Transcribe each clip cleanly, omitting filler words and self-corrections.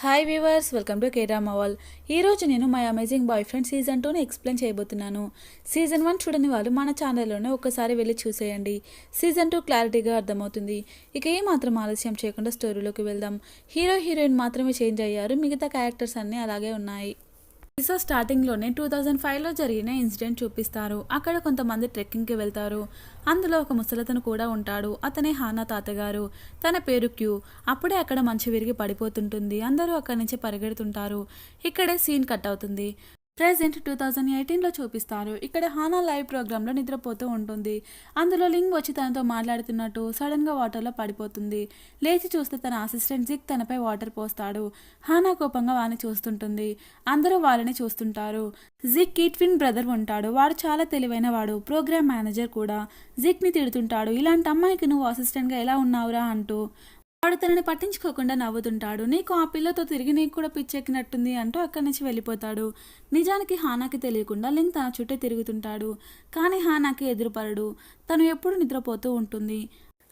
Hi viewers, welcome to కేడ్రామా wall. ఈరోజు నేను my amazing boy friend season 2ని explain చేయబోతున్నాను. సీజన్ 1 చూడని వాళ్ళు మన ఛానల్లోనే ఒక్కసారి వెళ్ళి చూసేయండి. సీజన్ 2 క్లారిటీగా అర్థమవుతుంది. ఇక ఏమాత్రం ఆలస్యం చేయకుండా స్టోరీలోకి వెళ్దాం. హీరో హీరోయిన్ మాత్రమే చేంజ్ అయ్యారు, మిగతా క్యారెక్టర్స్ అన్నీ అలాగే ఉన్నాయి. సో స్టార్టింగ్లోనే 2005లో జరిగిన ఇన్సిడెంట్ చూపిస్తారు. అక్కడ కొంతమంది ట్రెక్కింగ్కి వెళ్తారు. అందులో ఒక ముసలతను కూడా ఉంటాడు. అతనే హానా తాతగారు. తన పేరు క్యూ. అప్పుడే అక్కడ మంచు విరిగి పడిపోతుంటుంది. అందరూ అక్కడి నుంచి పరిగెడుతుంటారు. ఇక్కడే సీన్ కట్ అవుతుంది. ప్రెజెంట్ 2018లో చూపిస్తారు. ఇక్కడ హానా లైవ్ ప్రోగ్రాంలో నిద్రపోతూ ఉంటుంది. అందులో లింగ్ వచ్చి తనతో మాట్లాడుతున్నట్టు సడన్గా వాటర్లో పడిపోతుంది. లేచి చూస్తే తన అసిస్టెంట్ జిక్ తనపై వాటర్ పోస్తాడు. హానా కోపంగా వారిని చూస్తుంటుంది. అందరూ వాళ్ళని చూస్తుంటారు. జిక్ కి ట్విన్ బ్రదర్ ఉంటాడు. వాడు చాలా తెలివైన వాడు, ప్రోగ్రామ్ మేనేజర్ కూడా. జిక్ని తిడుతుంటాడు, ఇలాంటి అమ్మాయికి నువ్వు అసిస్టెంట్గా ఎలా ఉన్నావురా అంటూ. వాడు తనని పట్టించుకోకుండా నవ్వుతుంటాడు. నీకు ఆ పిల్లతో తిరిగి నీకు కూడా పిచ్చెక్కినట్టుంది అంటూ అక్కడి నుంచి వెళ్ళిపోతాడు. నిజానికి హానాకి తెలియకుండా లింగ్ తన చుట్టూ తిరుగుతుంటాడు. కానీ హానాకి ఎదురుపడడు. తను ఎప్పుడు నిద్రపోతూ ఉంటుంది.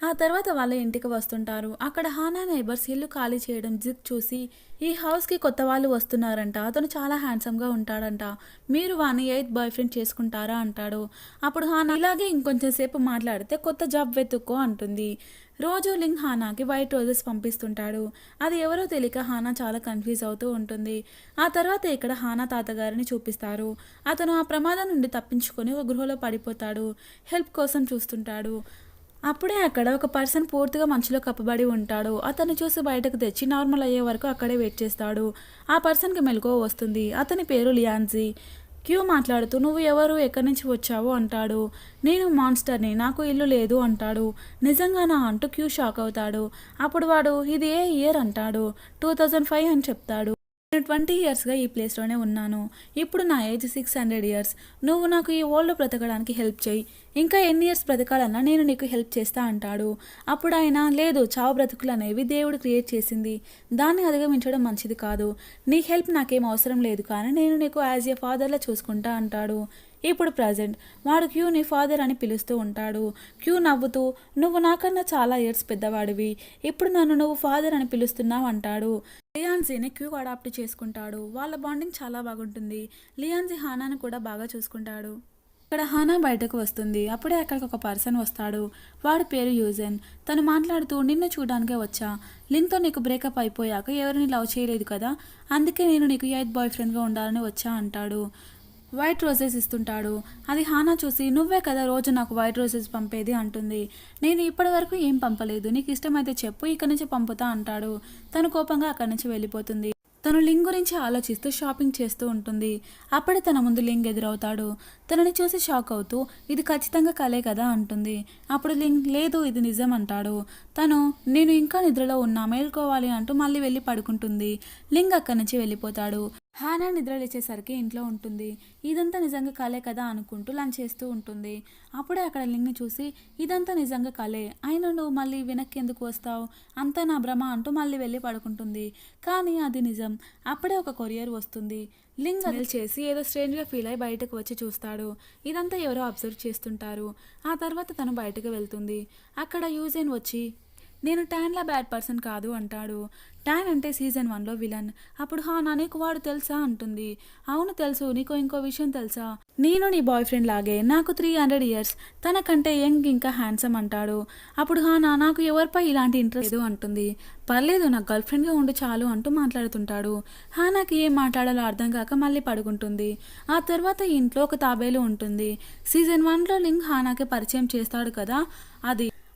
ఆ తర్వాత వాళ్ళ ఇంటికి వస్తుంటారు. అక్కడ హానా నైబర్స్ ఇల్లు ఖాళీ చేయడం జిక్ చూసి, ఈ హౌస్కి కొత్త వాళ్ళు వస్తున్నారంట, అతను చాలా హ్యాండ్సమ్గా ఉంటాడంట, మీరు వాని 8th బాయ్ ఫ్రెండ్ చేసుకుంటారా అంటాడు. అప్పుడు హానా ఇలాగే ఇంకొంచెం సేపు మాట్లాడితే కొత్త జాబ్ వెతుక్కో అంటుంది. రోజు లింగ్ హానాకి వైట్ రోజెస్ పంపిస్తుంటాడు. అది ఎవరో తెలియక హానా చాలా కన్ఫ్యూజ్ అవుతూ ఉంటుంది. ఆ తర్వాత ఇక్కడ హానా తాతగారిని చూపిస్తారు. అతను ఆ ప్రమాదం నుండి తప్పించుకొని ఒక గృహలో పడిపోతాడు. హెల్ప్ కోసం చూస్తుంటాడు. అప్పుడే అక్కడ ఒక పర్సన్ పూర్తిగా మంచులో కప్పబడి ఉంటాడు. అతన్ని చూసి బయటకు తెచ్చి నార్మల్ అయ్యే వరకు అక్కడే వెయిట్ చేస్తాడు. ఆ పర్సన్కి మెలకువ వస్తుంది. అతని పేరు లియాన్జీ. క్యూ మాట్లాడుతూ, నువ్వు ఎవరు, ఎక్కడి నుంచి వచ్చావు అంటాడు. నేను మాన్స్టర్ని, నాకు ఇల్లు లేదు అంటాడు. నిజంగానా అంటూ క్యూ షాక్ అవుతాడు. అప్పుడు వాడు ఇది ఏ ఇయర్ అంటాడు. 2005 అని చెప్తాడు. నేను 20 ఇయర్స్గా ఈ ప్లేస్లోనే ఉన్నాను. ఇప్పుడు నా ఏజ్ 600 ఇయర్స్. నువ్వు నాకు ఈ వరల్డ్లో బ్రతకడానికి హెల్ప్ చేయి. ఇంకా ఎన్ని ఇయర్స్ బ్రతకాలన్నా నేను నీకు హెల్ప్ చేస్తా అంటాడు. అప్పుడు ఆయన, లేదు, చావు బ్రతుకులు అనేవి దేవుడు క్రియేట్ చేసింది, దాన్ని అధిగమించడం మంచిది కాదు. నీ హెల్ప్ నాకేం అవసరం లేదు, కానీ నేను నీకు యాజ్ ఏ ఫాదర్లా చూసుకుంటా అంటాడు. ఇప్పుడు ప్రజెంట్ వాడు క్యూని ఫాదర్ అని పిలుస్తూ ఉంటాడు. క్యూ నవ్వుతూ, నువ్వు నాకన్నా చాలా ఇయర్స్ పెద్దవాడివి, ఇప్పుడు నన్ను నువ్వు ఫాదర్ అని పిలుస్తున్నావు అంటాడు. లియాన్జీని క్యూ అడాప్ట్ చేసుకుంటాడు. వాళ్ళ బాండింగ్ చాలా బాగుంటుంది. లియాన్జీ హానాని కూడా బాగా చూసుకుంటాడు. ఇక్కడ హానా బయటకు వస్తుంది. అప్పుడే అక్కడికి ఒక పర్సన్ వస్తాడు. వాడి పేరు యూజెన్. తను మాట్లాడుతూ, నిన్ను చూడడానికే వచ్చా. లింగ్తో నీకు బ్రేకప్ అయిపోయాక ఎవరిని లవ్ చేయలేదు కదా, అందుకే నేను నీకు 8th బాయ్ ఫ్రెండ్గా ఉండాలని వచ్చా అంటాడు. వైట్ రోజెస్ ఇస్తుంటాడు. అది హానా చూసి, నువ్వే కదా రోజు నాకు వైట్ రోజెస్ పంపేది అంటుంది. నేను ఇప్పటి వరకు ఏం పంపలేదు, నీకు ఇష్టమైతే చెప్పు, ఇక్కడి నుంచి పంపుతా అంటాడు. తను కోపంగా అక్కడి నుంచి వెళ్ళిపోతుంది. తను లింగ్ గురించి ఆలోచిస్తూ షాపింగ్ చేస్తూ ఉంటుంది. అప్పుడే తన ముందు లింగ్ ఎదురవుతాడు. తనని చూసి షాక్ అవుతూ, ఇది ఖచ్చితంగా కలే కదా అంటుంది. అప్పుడు లింగ్, లేదు, ఇది నిజం అంటాడు. తను, నేను ఇంకా నిద్రలో ఉన్నా, మేల్కోవాలి అంటూ మళ్ళీ వెళ్ళి పడుకుంటుంది. లింగ్ అక్కడి నుంచి వెళ్ళిపోతాడు. హానా నిద్ర లేచేసరికి ఇంట్లో ఉంటుంది. ఇదంతా నిజంగా కలే కదా అనుకుంటూ లంచ్ చేస్తూ ఉంటుంది. అప్పుడే అక్కడ లింగ్ని చూసి, ఇదంతా నిజంగా కలే, అయినా నువ్వు మళ్ళీ వెనక్కి ఎందుకు వస్తావు, అంతా నా భ్రమ అంటూ మళ్ళీ వెళ్ళి పడుకుంటుంది. కానీ అది నిజం. అప్పుడే ఒక కొరియర్ వస్తుంది. లింగ్ స్మెల్ చేసి ఏదో స్ట్రేంజ్గా ఫీల్ అయి బయటకు వచ్చి చూస్తాడు. ఇదంతా ఎవరో అబ్జర్వ్ చేస్తుంటారు. ఆ తర్వాత తను బయటకు వెళ్తుంది. అక్కడ యూజెన్ వచ్చి, నేను టాన్లా బ్యాడ్ పర్సన్ కాదు అంటాడు. టాన్ అంటే సీజన్ 1లో విలన్. అప్పుడు హానా, నీకు వాడు తెలుసా అంటుంది. అవును తెలుసు, నీకు ఇంకో విషయం తెలుసా, నేను నీ బాయ్ ఫ్రెండ్ లాగే, నాకు 300 ఇయర్స్, తనకంటే యంగ్ ఇంకా హ్యాండ్సమ్ అంటాడు. అప్పుడు హానా, నాకు ఎవరిపై ఇలాంటి ఇంట్రెస్ట్ లేదు అంటుంది. పర్లేదు, నాకు గర్ల్ ఫ్రెండ్గా ఉండి చాలు అంటూ మాట్లాడుతుంటాడు. హానాకి ఏం మాట్లాడాలో అర్థం కాక మళ్ళీ పడుకుంటుంది. ఆ తర్వాత ఇంట్లో ఒక తాబేలు ఉంటుంది. సీజన్ 1లో లింగ్ హానాకి పరిచయం చేస్తాడు కదా,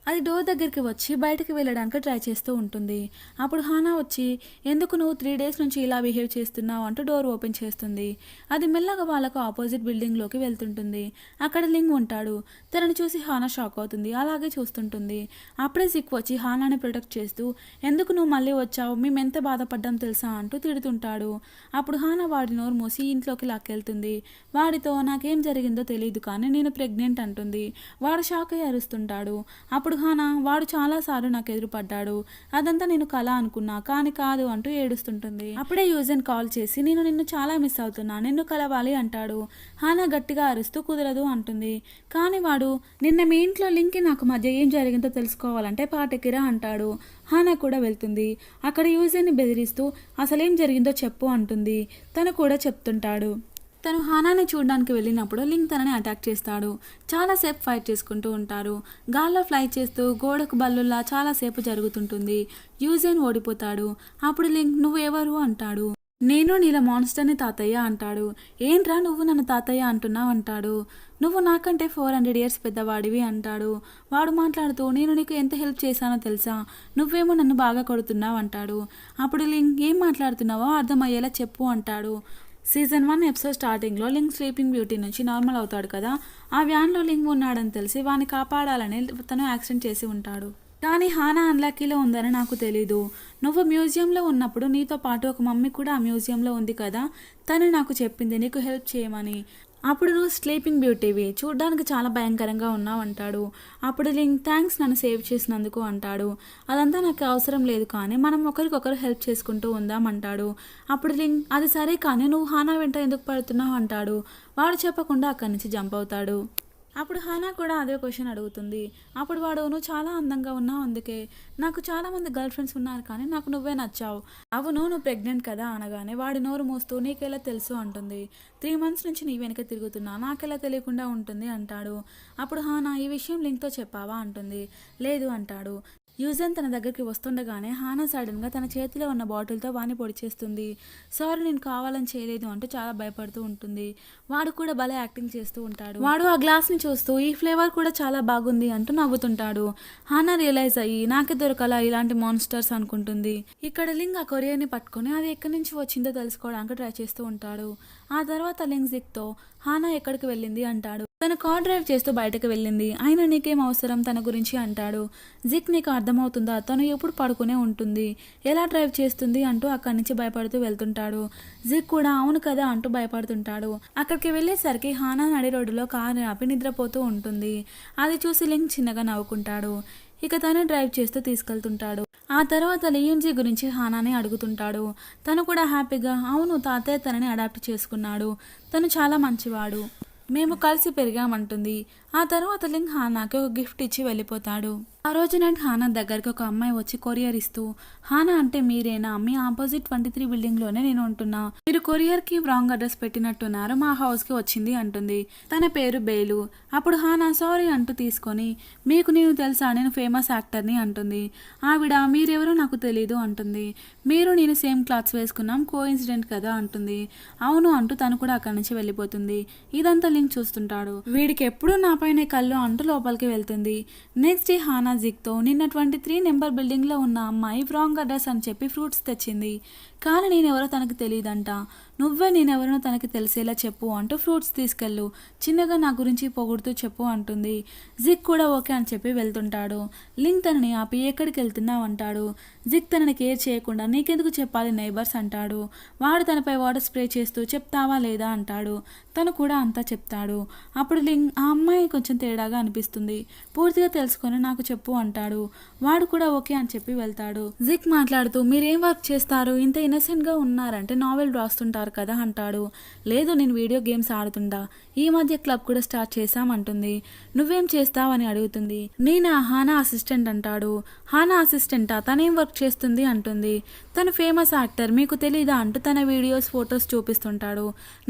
అది డోర్ దగ్గరికి వచ్చి బయటకు వెళ్ళడానికి ట్రై చేస్తూ ఉంటుంది. అప్పుడు హానా వచ్చి, ఎందుకు నువ్వు 3 డేస్ నుంచి ఇలా బిహేవ్ చేస్తున్నావు అంటూ డోర్ ఓపెన్ చేస్తుంది. అది మెల్లగా వాళ్ళకు ఆపోజిట్ బిల్డింగ్లోకి వెళ్తుంటుంది. అక్కడ లింగ్ ఉంటాడు. తనని చూసి హానా షాక్ అవుతుంది. అలాగే చూస్తుంటుంది. అప్పుడే జిక్ వచ్చి హానాని ప్రొటెక్ట్ చేస్తూ, ఎందుకు నువ్వు మళ్ళీ వచ్చావు, మేము ఎంత బాధపడ్డాం తెలుసా అంటూ తిడుతుంటాడు. అప్పుడు హానా వాడి నోరు మూసి ఇంట్లోకి లాక్కెళ్తుంది. వాడితో, నాకేం జరిగిందో తెలియదు కానీ నేను ప్రెగ్నెంట్ అంటుంది. వాడు షాక్ అయ్యి అరుస్తుంటాడు. అప్పుడు అప్పుడు హానా వాడు చాలాసార్లు నాకు ఎదురుపడ్డాడు, అదంతా నేను కళ అనుకున్నా కానీ కాదు అంటూ ఏడుస్తుంటుంది. అప్పుడే యూజన్ కాల్ చేసి నేను నిన్ను చాలా మిస్ అవుతున్నా, నిన్ను కలవాలి అంటాడు. హానా గట్టిగా అరుస్తూ కుదరదు అంటుంది. కానీ వాడు నిన్న మీ ఇంట్లో లింక్కి నాకు మధ్య ఏం జరిగిందో తెలుసుకోవాలంటే పాటకిరా అంటాడు. హానా కూడా వెళ్తుంది. అక్కడ యూజన్ని బెదిరిస్తూ అసలేం జరిగిందో చెప్పు అంటుంది. తను కూడా చెప్తుంటాడు. తను హానాని చూడడానికి వెళ్ళినప్పుడు లింక్ తనని అటాక్ చేస్తాడు. చాలాసేపు ఫైట్ చేసుకుంటూ ఉంటారు. గాల్లో ఫ్లై చేస్తూ గోడకు బల్లుల్లా చాలాసేపు జరుగుతుంటుంది. యూజన్ ఓడిపోతాడు. అప్పుడు లింక్ నువ్వు ఎవరు అంటాడు. నేను నీల మాన్స్టర్ని తాతయ్య అంటాడు. ఏంట్రా నువ్వు నన్ను తాతయ్య అంటున్నావు అంటాడు. నువ్వు నాకంటే 400 years పెద్దవాడివి అంటాడు. వాడు మాట్లాడుతూ నేను నీకు ఎంత హెల్ప్ చేశానో తెలుసా, నువ్వేమో నన్ను బాగా కొడుతున్నావు అంటాడు. అప్పుడు లింక్ ఏం మాట్లాడుతున్నావో అర్థమయ్యేలా చెప్పు అంటాడు. సీజన్ 1 ఎపిసోడ్ స్టార్టింగ్లో లింక్ స్లీపింగ్ బ్యూటీ నుంచి నార్మల్ అవుతాడు కదా. ఆ వ్యాన్లో లింక్ ఉన్నాడని తెలిసి వాడిని కాపాడాలని తను యాక్సిడెంట్ చేసి ఉంటాడు. కానీ హానా అన్లక్కీలో ఉందని నాకు తెలీదు. నువ్వు మ్యూజియంలో ఉన్నప్పుడు నీతో పాటు ఒక మమ్మీ కూడా ఆ మ్యూజియంలో ఉంది కదా, తను నాకు చెప్పింది నీకు హెల్ప్ చేయమని. అప్పుడు నువ్వు స్లీపింగ్ బ్యూటీవి, చూడ్డానికి చాలా భయంకరంగా ఉన్నావు అంటాడు. అప్పుడు లింక్ థ్యాంక్స్ నన్ను సేవ్ చేసినందుకు అంటాడు. అదంతా నాకు అవసరం లేదు కానీ మనం ఒకరికొకరు హెల్ప్ చేసుకుంటూ ఉందాం అంటాడు. అప్పుడు లింక్ అది సరే కానీ నువ్వు హానా వెంట ఎందుకు పడుతున్నావు అంటాడు. వాడు చెప్పకుండా అక్కడి నుంచి జంప్ అవుతాడు. అప్పుడు హానా కూడా అదే క్వశ్చన్ అడుగుతుంది. అప్పుడు వాడు నువ్వు చాలా అందంగా ఉన్నావు, అందుకే నాకు చాలామంది గర్ల్ ఫ్రెండ్స్ ఉన్నారు కానీ నాకు నువ్వే నచ్చావు. అవును నువ్వు ప్రెగ్నెంట్ కదా అనగానే వాడి నోరు మూస్తూ నీకెలా తెలుసు అంటుంది. 3 months నుంచి నీ వెనక తిరుగుతున్నా, నాకెలా తెలియకుండా ఉంటుంది అంటాడు. అప్పుడు హానా ఈ విషయం లింక్తో చెప్పావా అంటుంది. లేదు అంటాడు. యూజన్ తన దగ్గరికి వస్తుండగానే హానా సడన్గా తన చేతిలో ఉన్న బాటిల్తో వాణ్ణి పొడి చేస్తుంది. సారీ నేను కావాలని చేయలేదు అంటూ చాలా భయపడుతూ ఉంటుంది. వాడు కూడా భలే యాక్టింగ్ చేస్తూ ఉంటాడు. వాడు ఆ గ్లాస్ని చూస్తూ ఈ ఫ్లేవర్ కూడా చాలా బాగుంది అంటూ నవ్వుతుంటాడు. హానా రియలైజ్ అయ్యి నాకే దొరకలా ఇలాంటి మాన్స్టర్స్ అనుకుంటుంది. ఇక్కడ లింక్ ఆ కొరియర్ని పట్టుకొని అది ఎక్కడి నుంచి వచ్చిందో తెలుసుకోవడానికి ట్రై చేస్తూ ఉంటాడు. ఆ తర్వాత లింక్ జిక్తో హానా ఎక్కడికి వెళ్ళింది అంటాడు. తను కార్ డ్రైవ్ చేస్తూ బయటకు వెళ్ళింది, అయినా నీకేం అవసరం తన గురించి అంటాడు. జిక్ నీకు అర్థమవుతుందా, తను ఎప్పుడు పడుకునే ఉంటుంది, ఎలా డ్రైవ్ చేస్తుంది అంటూ అక్కడి నుంచి భయపడుతూ వెళ్తుంటాడు. జిక్ కూడా అవును కదా అంటూ భయపడుతుంటాడు. అక్కడికి వెళ్ళేసరికి హానా నడి రోడ్డులో కారు ఆపి నిద్రపోతూ ఉంటుంది. అది చూసి లింక్ చిన్నగా నవ్వుకుంటాడు. ఇక తనే డ్రైవ్ చేస్తూ తీసుకెళ్తుంటాడు. ఆ తర్వాత లియోన్జీ గురించి హానాని అడుగుతుంటాడు. తను కూడా హ్యాపీగా అవును తాతయ్య తనని అడాప్ట్ చేసుకున్నాడు, తను చాలా మంచివాడు, మేము కలిసి పెరిగామంటుంది. ఆ తర్వాత లింక్ హానాకి ఒక గిఫ్ట్ ఇచ్చి వెళ్ళిపోతాడు. ఆ రోజు నైట్ హానా దగ్గరికి ఒక అమ్మాయి వచ్చి కొరియర్ ఇస్తూ హానా అంటే మీరేనా, మీ ఆపోజిట్ 23 బిల్డింగ్లోనే నేను ఉంటున్నా, మీరు కొరియర్కి రాంగ్ అడ్రస్ పెట్టినట్టున్నారు, మా హౌస్కి వచ్చింది అంటుంది. తన పేరు బేలు. అప్పుడు హానా సారీ అంటూ తీసుకొని మీకు నేను తెలుసా, నేను ఫేమస్ యాక్టర్ని అంటుంది. ఆవిడ మీరెవరో నాకు తెలీదు అంటుంది. మీరు నేను సేమ్ క్లాత్స్ వేసుకున్నాం, కోఇన్సిడెంట్ కదా అంటుంది. అవును అంటూ తను కూడా అక్కడి నుంచి వెళ్ళిపోతుంది. ఇదంతా లింక్ చూస్తుంటాడు. వీడికి ఎప్పుడు నా పైన కళ్ళు అంటూ లోపలికి వెళ్తుంది. నెక్స్ట్ డే హానా జిక్తో నిన్న 23 నెంబర్ బిల్డింగ్లో ఉన్న అమ్మాయి రాంగ్ అడ్రస్ అని చెప్పి ఫ్రూట్స్ తెచ్చింది, కానీ నేనెవరో తనకు తెలియదంట, నువ్వే నేనెవరనో తనకి తెలిసేలా చెప్పు అంటూ ఫ్రూట్స్ తీసుకెళ్ళు, చిన్నగా నా గురించి పొగుడుతూ చెప్పు అంటుంది. జిక్ కూడా ఓకే అని చెప్పి వెళ్తుంటాడు. లింక్ తనని ఆపి ఎక్కడికి వెళ్తున్నావు అంటాడు. జిక్ తనని కేర్ చేయకుండా నీకెందుకు చెప్పాలి నైబర్స్ అంటాడు. వాడు తనపై వాటర్ స్ప్రే చేస్తూ చెప్తావా లేదా అంటాడు. తను కూడా అంతా చెప్తాడు. అప్పుడు లింక్ ఆ అమ్మాయి కొంచెం తేడాగా అనిపిస్తుంది, పూర్తిగా తెలుసుకొని నాకు చెప్పు అంటాడు. వాడు కూడా ఓకే అని చెప్పి వెళ్తాడు. జిక్ మాట్లాడుతూ మీరేం వర్క్ చేస్తారు, ఇంత ఇన్నసెంట్గా ఉన్నారంటే నావెల్ రాస్తుంటారు కదా అంటాడు. లేదు నేను వీడియో గేమ్స్ ఆడుతుండా, ఈ మధ్య క్లబ్ కూడా స్టార్ట్ చేశామంటుంది. నువ్వేం చేస్తావు అని అడుగుతుంది. నేనా హానా అసిస్టెంట్ అంటాడు. హానా అసిస్టెంటా, తనేం వర్క్ చేస్తుంది అంటుంది. తను ఫేమస్ యాక్టర్, మీకు తెలీదా అంటూ తన వీడియోస్ ఫొటోస్ చూపిస్తుంటాడు.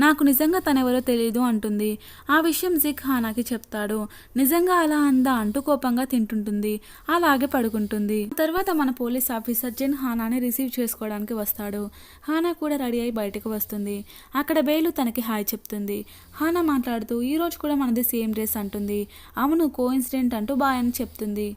నాకు నిజంగా తనెవరో తెలీదు అంటుంది. ఆ విషయం జిక్ హానాకి చెప్తాడు. నిజంగా అలా అందా అంటూ కోపంగా తింటుంటుంది. అలాగే పడుకుంటుంది. తర్వాత మన పోలీస్ ఆఫీసర్ జెన్ హానాని రిసీవ్ చేసుకోవడానికి వస్తాడు. హానా కూడా రెడీ అయి బయటకు వస్తుంది. అక్కడ బేలు తనకి హాయ్ చెప్తుంది. హానా మాట్లాడుతూ ఈ రోజు కూడా మనది సేమ్ డ్రెస్ అంటుంది. అవును కోఇన్సిడెంట్ అంటూ బాయ్ అని చెప్తుంది.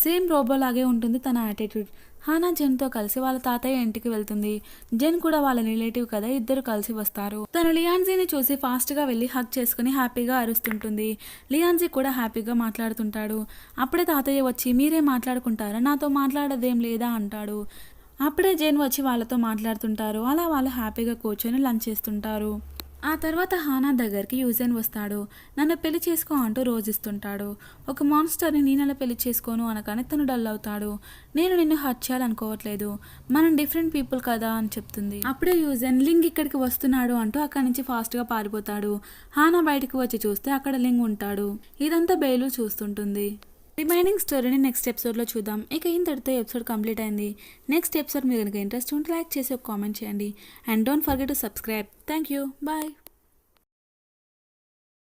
సేమ్ రోబోలాగే ఉంటుంది తన యాటిట్యూడ్. హానా జెన్తో కలిసి వాళ్ళ తాతయ్య ఇంటికి వెళ్తుంది. జెన్ కూడా వాళ్ళ రిలేటివ్ కదా, ఇద్దరు కలిసి వస్తారు. తను లియాన్జీని చూసి ఫాస్ట్గా వెళ్ళి హగ్ చేసుకుని హ్యాపీగా అరుస్తుంటుంది. లియాన్జీ కూడా హ్యాపీగా మాట్లాడుతుంటాడు. అప్పుడే తాతయ్య వచ్చి మీరే మాట్లాడుకుంటారా, నాతో మాట్లాడదేం లేదా అంటాడు. అప్పుడే జెన్ వచ్చి వాళ్ళతో మాట్లాడుతుంటారు. అలా వాళ్ళు హ్యాపీగా కూర్చొని లంచ్ చేస్తుంటారు. ఆ తర్వాత హానా దగ్గరికి యూజెన్ వస్తాడు. నన్ను పెళ్లి చేసుకో అంటూ రోజిస్తుంటాడు. ఒక మాన్స్టర్ని నేనలా పెళ్లి చేసుకోను అనగానే తను డల్ అవుతాడు. నేను నిన్ను హర్ట్ చేయాలనుకోవట్లేదు, మనం డిఫరెంట్ పీపుల్ కదా అని చెప్తుంది. అప్పుడే యూజెన్ లింగ్ ఇక్కడికి వస్తున్నాడు అంటూ అక్కడి నుంచి ఫాస్ట్గా పారిపోతాడు. హానా బయటకు వచ్చి చూస్తే అక్కడ లింగ్ ఉంటాడు. ఇదంతా బేలు చూస్తుంటుంది. రిమైనింగ్ స్టోరీని నెక్స్ట్ ఎపిసోడ్లో చూద్దాం. ఇక ఇంతటితో ఎపిసోడ్ కంప్లీట్ అయింది. నెక్స్ట్ ఎపిసోడ్ మీద కనుక ఇంట్రెస్ట్ ఉంటే లైక్ చేసి ఒక కామెంట్ చేయండి. And don't forget to subscribe. Thank you. Bye.